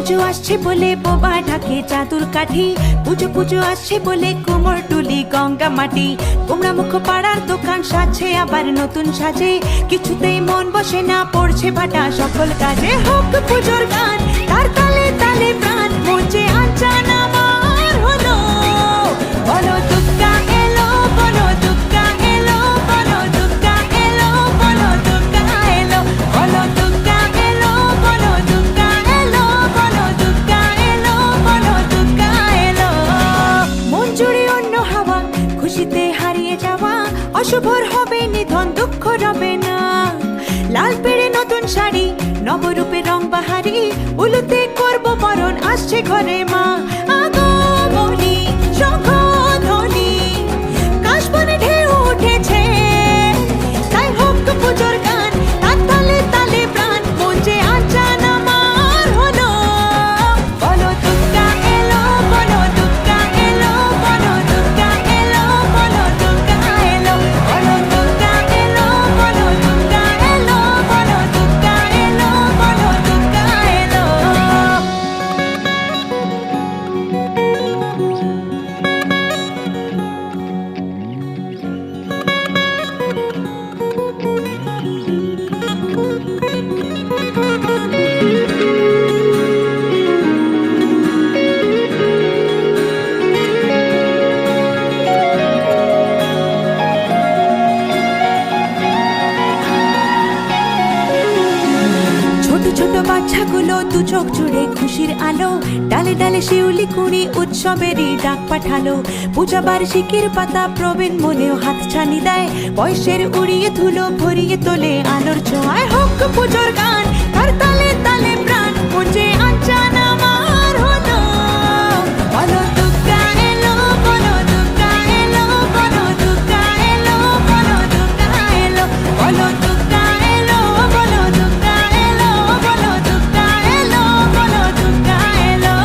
পুজো আসছে বলে বোবা ঢাকে চাদুর কাঠি, পুজো পুজো আসছে বলে কুমোর টুলি গঙ্গা মাটি। কুমড়া মুখ পাড়ার দোকান সাজছে আবার নতুন সাজে, কিছুতেই মন বসে না পড়ছে ভাটা সকল কাজে। হোক পুজোর গান তার তালে তালে প্রাণ, মঞ্চে আচান আমার হলো। বলো দুর্গা এলো, বলো দুর্গা এলো, বলো দুর্গা এলো, বলো দুর্গা এলো, বলো দুর্গা এলো, বলো দুর্গা এলো, বলো দুর্গা এলো, বলো দুর্গা এলো। মন জুড়ে অন্য হাওয়া, খুশিতে হারিয়ে যাওয়া, অশুভর হবে নিধন দুঃখ রবে না। লাল পেড়ে নতুন শাড়ি, নবরূপে রং বাহারি, উলুতে করবো বরণ আসছে ঘরে মা। আগমনী শঙ্খধ্বনি, কাশবনে ঢেউ উঠেছে, তাই হোক পুজোর গান তার তালে তালে প্রাণ, মঞ্চে আচান আমার হলো। বলো দুর্গা এলো, বলো দুর্গা এলো, বলো দুর্গা এলো, বলো দুর্গা এলো, বলো দুর্গা এলো, বলো দুর্গা এলো, বলো দুর্গা এলো, বলো দুর্গা এলো। ছোট ছোট বাচ্চাগুলো দু চোখ জুড়ে খুশির আলো, ডালে ডালে শিউলি কুড়ি উৎসবেরই ডাক পাঠালো। পূজা বার্ষিকীর পাতা প্রবীণ মনেও হাত ছানি দেয়, বয়সের উড়িয়ে ধুলো ভরিয়ে তোলে আলোর ছোঁয়ায়। হোক পুজোর গান তার তালে তালে প্রাণ, মঞ্চে আচান আমার হলো। বলো দুর্গা এলো, বলো দুর্গা এলো, বলো দুর্গা এলো, বলো দুর্গা এলো, বলো দুর্গা এলো, বলো দুর্গা এলো, বলো দুর্গা এলো, বলো দুর্গা এলো।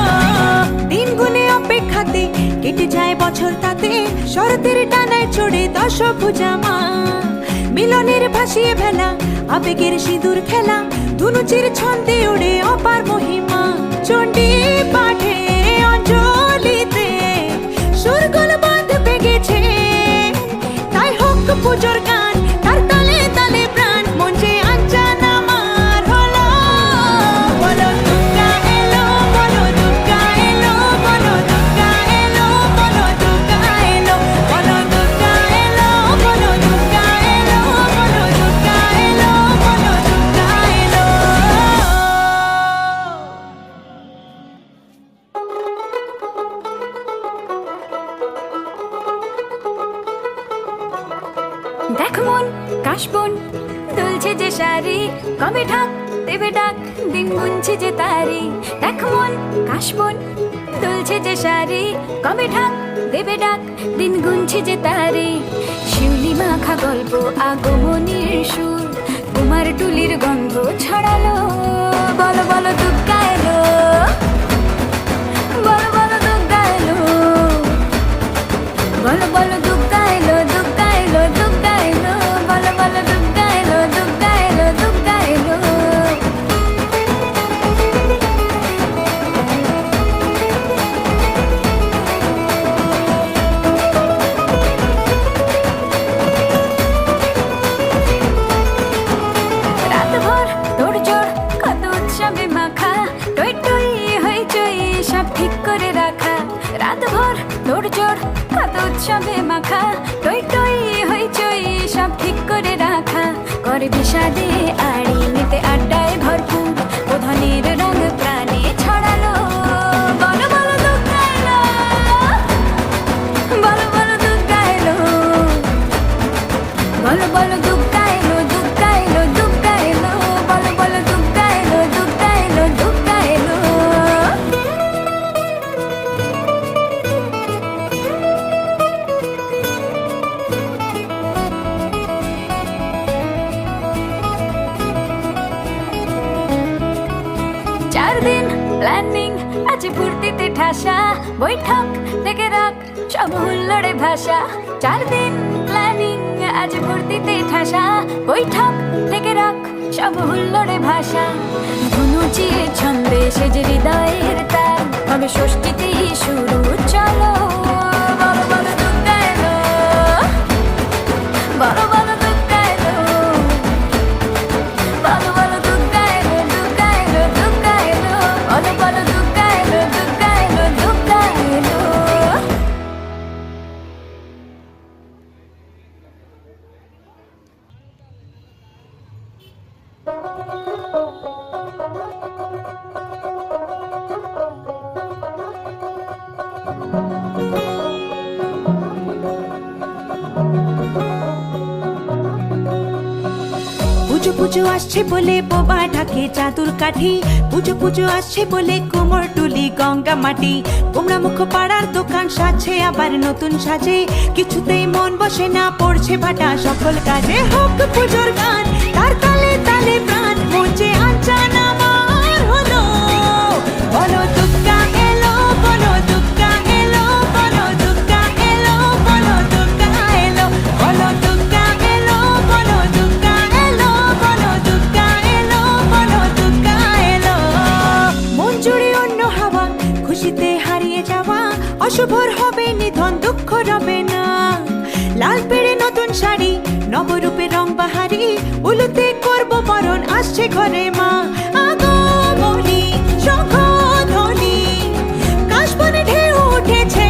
দিন গুনে অপেক্ষাতে কেটে যায় বছর তাতে, শরতের ডানায় চড়ে দশভুজা মা। মিলনের ভাসিয়ে ভেলা, আবেগের সিঁদুর খেলা, ধুনুচির ছন্দে ওড়ে অপার মহিমা। চণ্ডী পাঠে অঞ্জলিতে সুরগুল বাঁধবে গেছে, তাই হোক পুজোর গান তার তালে তালে প্রাণ, মঞ্চে আচান আমার হলো। বলো দুর্গা এলো, বলো দুর্গা এলো, বলো দুর্গা এলো, বলো দুর্গা এলো, বলো দুর্গা এলো, বলো দুর্গা এলো, বলো দুর্গা এলো, বলো দুর্গা এলো। দেখ মন কাশবন দুলছে যে শাড়ি, কবে ঢাক দেবে ডাক দিন গুনছে যে তারি। দেখ মন কাশবন দুলছে যে শাড়ি, কবে ঢাক দেবে ডাক দিন গুনছে যে তারি। শিউলি মাখা গল্প আগমনীর সুর, কুমার টুলির গন্ধ ছড়ালো। বলো বলো দুর্গা এলো, বলো বলো দুর্গা এলো, বলো বলো দুর্গা এলো, দুর্গা এলো, দুর্গা এলো, বলো বলো দুর্গা এলো, দুর্গা এলো, দুর্গা এলো। রাতভর তোড়জোড় কত উৎসবে মাখা, টই টই হইচই সব ঠিক করে রাখা। রাতভর তোড়জোড় কত উৎসবে মাখা, টই টই হইচই সব ঠিক করে রাখা। করে বিষাদে আড়ি নিতে আড্ডায় ভরপুর, প্রধানের রঙ প্রাণে ছড়ালো। বলো বলো দুর্গা এলো, বলো বলো দুর্গা এলো, বলো বলো দুর্গা এলো, দুর্গা এলো, দুর্গা এলো, বলো বলো দুর্গা এলো, দুর্গা এলো, দুর্গা এলো। প্ল্যানিং আছে ফুর্তিতে ঠাসা, বৈঠক থেকে রাখ সব হুল্লোড়ে ভাষা। 4 দিন প্ল্যানিং আজ ফুর্তিতে ঠাসা, বৈঠক থেকে রাখ সব হুল্লোড়ে ভাষা। ধুনুচির ছন্দে সেজে হৃদয়ে ষষ্ঠীতেই শুরু, চলো বলো বলো দুর্গা এলো, বলো বলো দুর্গা এলো, বলো বলো দুর্গা এলো, দুর্গা এলো, দুর্গা এলো, বলো বলো দুর্গা এলো, দুর্গা এলো, দুর্গা এলো। পুজো পুজো আসছে বলে বোবা ঢাকে চাদুর কাঠি, পুজো পুজো আসছে বলে কোমর টুলি গঙ্গা মাটি, কুমড়া মুখ পাড়ার দোকান সাজছে আবার নতুন সাজে, কিছুতেই মন বসে না, পড়ছে ভাটা সকল কাজে। হোক পুজোর গান, তার তালে তালে প্রাণ, মঞ্চে আচান আমার হলো, বলো দুর্গা এলো, বলো দুর্গা এলো, বলো দুর্গা এলো, বলো দুর্গা এলো, বলো দুর্গা এলো, বলো দুর্গা এলো, বলো দুর্গা এলো, বলো দুর্গা এলো। মন জুড়ে অন্য হাওয়া, খুশিতে হারিয়ে যাওয়া, অশুভর হবে নিধন, দুঃখ রবে না। লাল পেড়ে নতুন শাড়ি, নবরূপে রং বাহারি, উলুতে করব বরণ, আসছে ঘরে মা। আগমনী শঙ্খধ্বনি, কাশবনে ঢেউ উঠেছে,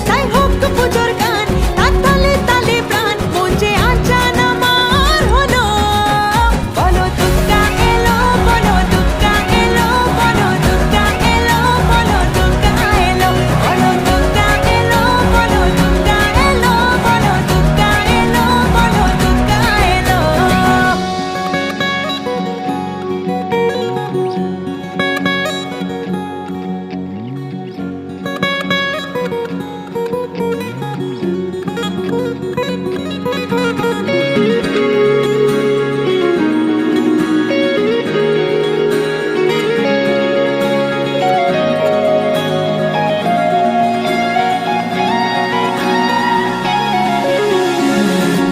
তাই হোক পুজোর গান, তার তালে তালে প্রাণ, মঞ্চে আচান আমার হলো, বলো দুর্গা এলো, বলো দুর্গা এলো, বলো দুর্গা এলো, বলো দুর্গা এলো, বলো দুর্গা এলো, বলো দুর্গা এলো, বলো দুর্গা এলো, বলো দুর্গা এলো।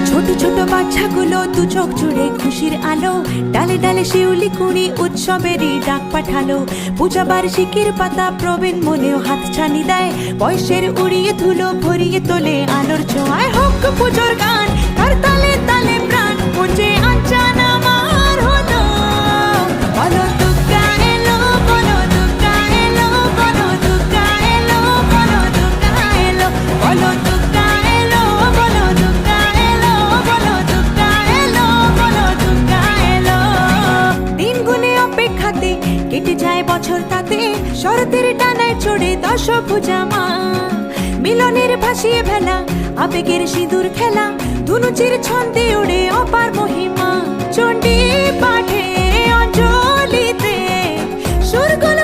ছোট ছোট বাচ্চাগুলো দু চোখ জুড়ে খুশির আলো, ডালে ডালে শিউলি কুড়ি উৎসবেরই ডাক পাঠালো, পূজা বার্ষিকীর পাতা প্রবীণ মনেও হাত ছানি দেয়, বয়সের উড়িয়ে ধুলো ভরিয়ে তোলে আলোর ছোঁয়ায়। হোক পুজোর গান, তার তালে তালে প্রাণ, মঞ্চে আচান আমার হলো, বলো দুর্গা এলো, বলো দুর্গা এলো, বলো দুর্গা এলো, বলো দুর্গা এলো, বলো দুর্গা এলো, বলো দুর্গা এলো, বলো দুর্গা এলো, বলো দুর্গা এলো। দিন গুনে অপেক্ষাতে কেটে যায় বছর তাতে, শরতের ডানায় চড়ে দশভুজা মা, মিলনের ভাসিয়ে ভেলা, আবেগের সিঁদুর খেলা, ধুনুচির ছন্দে ওড়ে অপার মহিমা, চণ্ডী পাঠে অঞ্জলিতে সুরগুলো